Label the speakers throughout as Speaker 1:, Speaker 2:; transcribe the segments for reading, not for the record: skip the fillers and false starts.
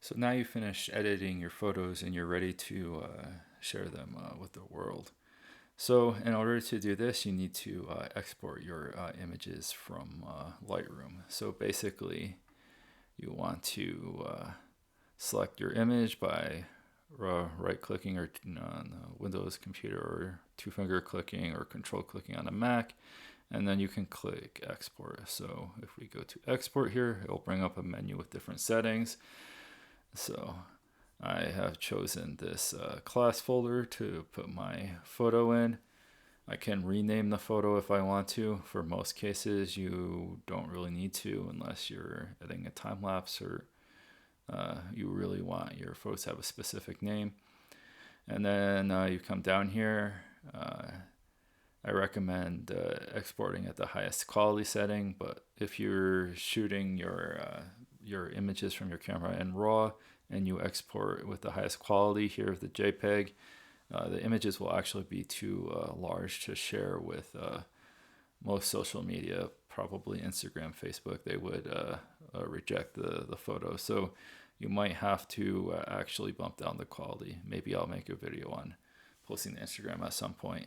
Speaker 1: So now you finished editing your photos and you're ready to share them with the world. So in order to do this, you need to export your images from Lightroom. So basically, you want to select your image by right-clicking or on the Windows computer, or two-finger clicking or control clicking on a Mac, and then you can click export. So if we go to export here, it'll bring up a menu with different settings. So I have chosen this class folder to put my photo in. I can rename the photo if I want to. For most cases, you don't really need to unless you're editing a time lapse or you really want your photos to have a specific name. And then you come down here. I recommend exporting at the highest quality setting, but if you're shooting your images from your camera in RAW and you export with the highest quality, here the JPEG, the images will actually be too large to share with most social media, probably Instagram, Facebook. They would reject the photo. So you might have to actually bump down the quality. Maybe I'll make a video on posting to Instagram at some point.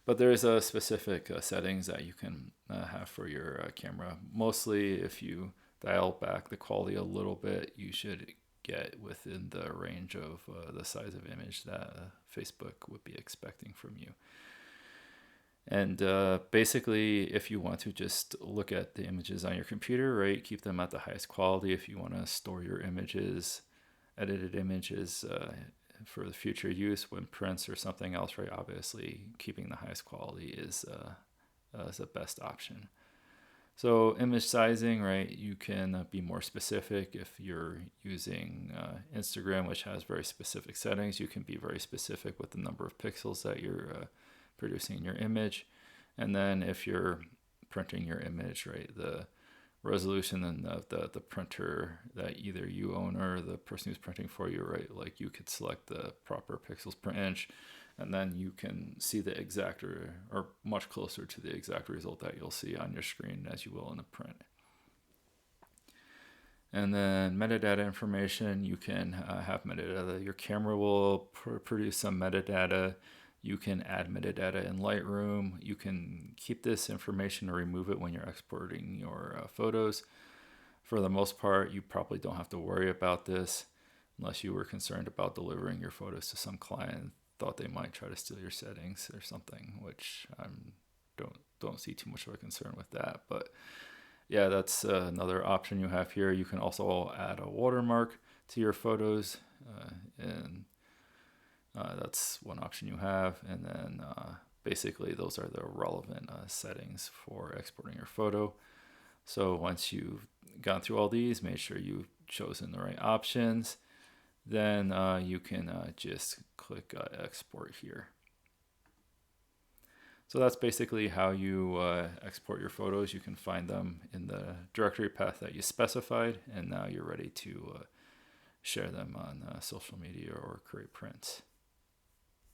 Speaker 1: But there's a specific settings that you can have for your camera. Mostly if you dial back the quality a little bit, you should get within the range of the size of image that Facebook would be expecting from you. And basically, if you want to just look at the images on your computer, right, keep them at the highest quality. If you want to store your images, edited images for the future use when prints or something else, right, obviously keeping the highest quality is the best option. So image sizing, right, you can be more specific. If you're using Instagram, which has very specific settings, you can be very specific with the number of pixels that you're producing in your image. And then if you're printing your image, right, the resolution and the printer that either you own or the person who's printing for you, right, like you could select the proper pixels per inch, and then you can see the exact or much closer to the exact result that you'll see on your screen as you will in the print. And then metadata information, you can have metadata. Your camera will produce some metadata. You can add metadata in Lightroom. You can keep this information or remove it when you're exporting your photos. For the most part, you probably don't have to worry about this unless you were concerned about delivering your photos to some client, thought they might try to steal your settings or something, which I don't see too much of a concern with that. But yeah, that's another option you have here. You can also add a watermark to your photos, and that's one option you have. And then basically those are the relevant settings for exporting your photo. So once you've gone through all these, make sure you've chosen the right options. Then you can just click export here. So that's basically how you export your photos. You can find them in the directory path that you specified, and now you're ready to share them on social media or create prints.